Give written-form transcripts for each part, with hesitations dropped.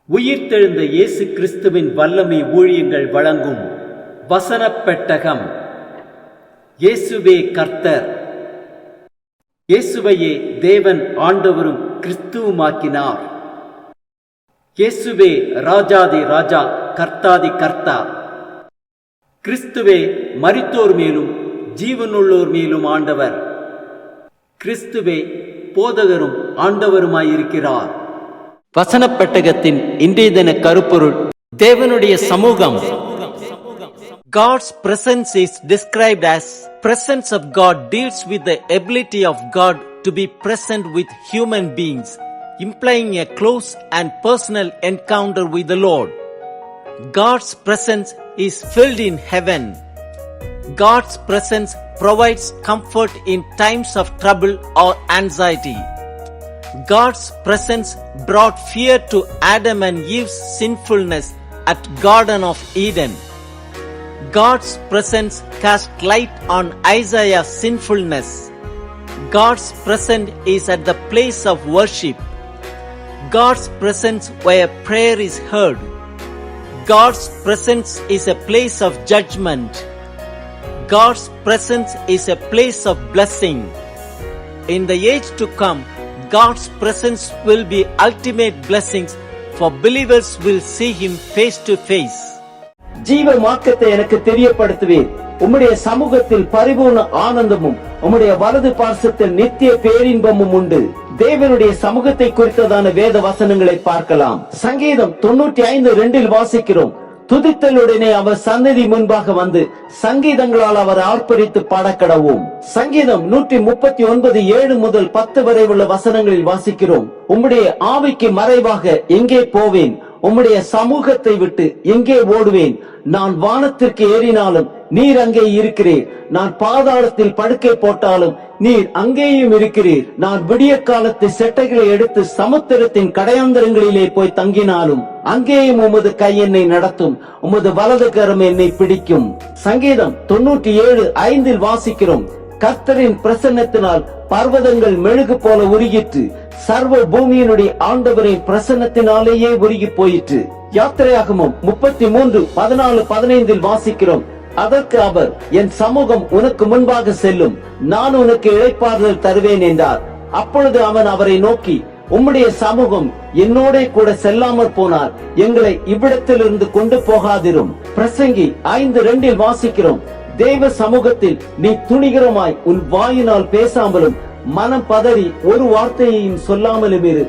உயிர்த்தெழுந்த இயேசு கிறிஸ்துவின் வல்லமை ஊழியங்கள் வழங்கும் வசனப் பெட்டகம். இயேசுவே கர்த்தர். இயேசுவையே தேவன் ஆண்டவரும் கிறிஸ்துவுமாக்கினார். இயேசுவே ராஜாதி ராஜா, கர்த்தாதி கர்த்தா. கிறிஸ்துவே மரித்தோர் மேலும் ஜீவனுள்ளோர் மேலும் ஆண்டவர். கிறிஸ்துவே போதகரும் ஆண்டவருமாயிருக்கிறார். வசனப் பெட்டகத்தின் இன்றைய தின கருப்பொருள்: தேவனுடைய சமூகம். God's presence is described as presence of God deals with the ability of God to be present with human beings, implying a close and personal encounter with the Lord. God's presence is filled in heaven. God's presence provides comfort in times of trouble or anxiety. God's presence brought fear to Adam and Eve's sinfulness at Garden of Eden. God's presence cast light on Isaiah's sinfulness. God's presence is at the place of worship. God's presence where prayer is heard. God's presence is a place of judgment. God's presence is a place of blessing. In the age to come, God's presence will be ultimate blessings, for believers will see Him face to face. ஜீவ மார்க்கத்தை எனக்கு தெரியப்படுத்துவேன். உம்முடைய சமூகத்தில் பரிபூர்ண ஆனந்தமும் உம்முடைய வலது பார்சத்தில் நித்திய பேரின்பமும் உண்டு. தேவனுடைய சமூகத்தை குறித்ததான வேத வசனங்களை பார்க்கலாம். சங்கீதம் 95:2 வாசிக்கிறோம்: துதித்தலுடனே அவர் சந்நிதி முன்பாக வந்து சங்கீதங்களால் அவர் ஆர்ப்பரித்து பாடக்கடவோம். சங்கீதம் 139:7 முதல் 10 வரை உள்ள வசனங்களில் வாசிக்கிறோம்: உம்முடைய ஆவிக்கு மறைவாக எங்கே போவேன்? உம்முடைய சமூகத்தை விட்டு எங்கே ஓடுவேன்? நான் வானத்திற்கு ஏறினாலும் நீர் அங்கே இருக்கிறீர். நான் பாதாளத்தில் படுக்கை போட்டாலும் நீர் அங்கேயும் இருக்கிறீர். நான் விடிய காலத்து செட்டைகளை எடுத்து சமுத்திரத்தின் கடையாந்தரங்களிலே போய் தங்கினாலும் அங்கேயும் உமது கை என்னை நடத்தும், உமது வலது கரம் என்னை பிடிக்கும். சங்கீதம் 97:5 வாசிக்கிறோம்: கர்த்தரின் பிரசன்னத்தினால் பர்வதங்கள் மெழுகு போல உருகிற்று, சர்வ பூமியினுடைய ஆண்டவரின் பிரசன்னத்தினாலேயே உருகி போயிற்று. யாத்திரையாகமம் 33:14-15 வாசிக்கிறோம்: அதற்கு அவர், என் சமூகம் உனக்கு முன்பாக செல்லும், நான் உனக்கு இளைப்பாறுதல் தருவேன் என்றார். அப்பொழுது அவன் அவரை நோக்கி, உம்முடைய சமூகம் என்னோட கூட செல்லாமற் போனார், எங்களை இவ்விடத்திலிருந்து கொண்டு போகாதிரும். பிரசங்கி 5:2 வாசிக்கிறோம்: தேவ சமூகத்தில் நீ துணிகரமாய் உன் வாயினால் பேசாமலும் மனம் பதறி ஒரு வார்த்தையையும் சொல்லாமலும் இரு.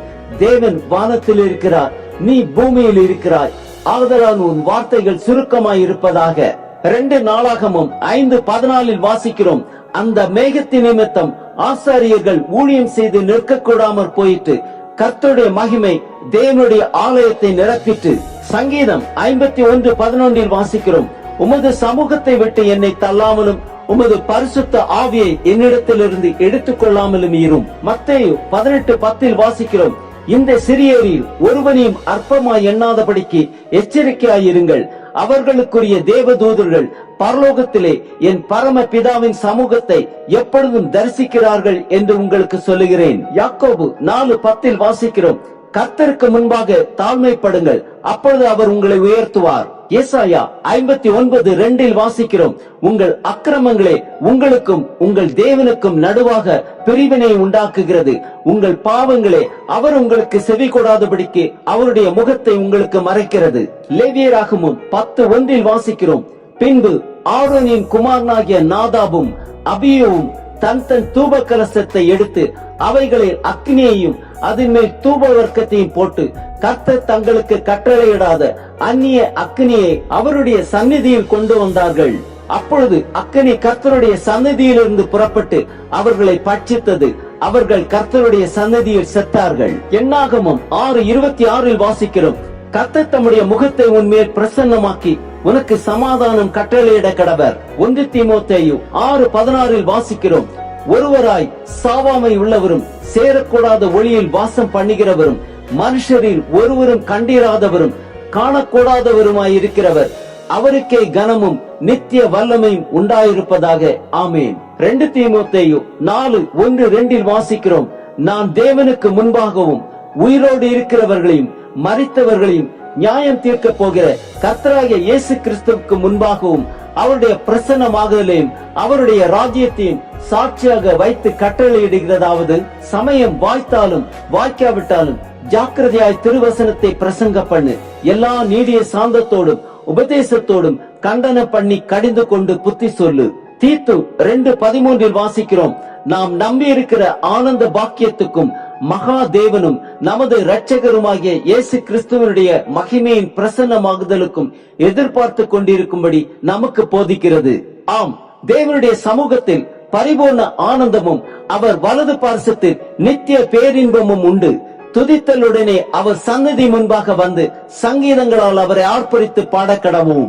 தேவன் வானத்தில் இருக்கிறார், நீ பூமியில் இருக்கிறாய், ஆதலால் உன் வார்த்தைகள் சுருக்கமாய் இருப்பதாக. 2 நாளாகமும் 5:14 வாசிக்கிறோம்: அந்த மேகத்தின் நிமித்தம் ஆசாரியர்கள் ஊழியம் செய்து நிற்க கூடாமற் போயிட்டு, கர்த்தருடைய மகிமை தேவனுடைய ஆலயத்தை நிரப்பிட்டு. சங்கீதம் 51:11 வாசிக்கிறோம்: உமது சமூகத்தை விட்டு என்னை தள்ளாமலும் உமது பரிசுத்த ஆவியை என்னிடத்திலிருந்து எடுத்துக் கொள்ளாமலும் இரும். மத்தேயு 18:10 வாசிக்கிறோம்: இந்த சிறியரில் ஒருவனையும் அற்பமாய் எண்ணாதபடிக்கு எச்சரிக்கையாயிருங்கள். அவர்களுக்குரிய தேவதூதர்கள் பரலோகத்திலே என் பரம பிதாவின் சமூகத்தை எப்பொழுதும் தரிசிக்கிறார்கள் என்று உங்களுக்கு சொல்லுகிறேன். யாக்கோபு 4:10 வாசிக்கிறோம்: கர்த்தருக்கு முன்பாக தாழ்மைப்படுங்கள், அப்பொழுது அவர் உங்களை உயர்த்துவார். ஏசாயா 59:2 வாசிக்கிறோம்: உங்கள் அக்கிரமங்களே உங்களுக்கும் உங்கள் தேவனுக்கும் நடுவாக பிரிவினை உண்டாக்குகிறது, உங்கள் பாவங்களே அவர் உங்களுக்கு செவி கொடாதபடிக்கு அவருடைய முகத்தை உங்களுக்கு மறைக்கிறது. லேவியராகமம் 10:1 வாசிக்கிறோம்: பின்பு ஆரோனின் குமாரனாகிய நாதாபும் அபியூவும் தன் தூப கலசத்தை எடுத்து அவைகளில் அக்னியையும் அதன் மேல் தூப வர்க்கத்தையும் போட்டு, கர்த்தர் தங்களுக்கு கட்டளையிடாத அந்நிய அக்னியை அவருடைய சந்நிதியில் கொண்டு வந்தார்கள். அப்பொழுது அக்னி கர்த்தருடைய சந்நிதியிலிருந்து புறப்பட்டு அவர்களை பட்சித்தது, அவர்கள் கர்த்தருடைய சந்நிதியில் செத்தார்கள். எண்ணாகமம் 6:26 வாசிக்கிறோம்: கர்த்தர் தம்முடைய முகத்தை உன்மேல் பிரசன்னமாக்கி உனக்கு சமாதானம் கட்டளையிட கடவர். 1 தீமோத்தேயு 6:16 வாசிக்கிறோம்: ஒருவராய் சாவாமை உள்ளவரும் சேரக்கூடாத ஒளியில் வாசம் பண்ணுகிறவரும் மனுஷரில் ஒருவரும் கண்டிராதவரும் காணக்கூடாதவருமாய் இருக்கிறவர், அவருக்கே கனமும் நித்திய வல்லமையும் உண்டாயிருப்பதாக. ஆமேன். 2 தீமோத்தேயு 4:1-2 வாசிக்கிறோம்: நான் தேவனுக்கு முன்பாகவும் உயிரோடு இருக்கிறவர்களையும் மரித்தவர்களையும் நியாயம் தீர்க்க போகிற கர்த்தராகிய இயேசு கிறிஸ்துவுக்கு முன்பாகவும் அவருடைய பிரசன்னமாகலையும் அவருடைய ராஜ்யத்தையும் சாட்சியாக வைத்து கட்டளையிடுகிறதாவது, சமயம் வாய்த்தாலும் வாய்க்காவிட்டாலும் ஜாக்கிரதையாய் திருவசனத்தை பிரசங்க பண்ணு. எல்லா நீடிய சாந்தத்தோடும் உபதேசத்தோடும் கண்டன பண்ணி கடிந்து கொண்டு புத்தி சொல்லு. தீத்து 2:13 வாசிக்கிறோம், நாம் நம்பி இருக்கிற ஆனந்த பாக்கியத்துக்கும் மகா தேவனும் நமது இரட்சகருமாகிய இயேசு கிறிஸ்துவனுடைய மகிமையின் பிரசன்னமாகுதலுக்கும் எதிர்பார்த்து கொண்டிருக்கும்படி நமக்கு போதிக்கிறது. ஆம், தேவனுடைய சமூகத்தில் பரிபூர்ண ஆனந்தமும் அவர் வலது பார்சத்தில் நித்திய பேரின்பமும் உண்டு. துதித்தலுடனே அவர் சந்நிதி முன்பாக வந்து சங்கீதங்களால் அவரை ஆர்ப்பரித்து பாடக்கடவும்.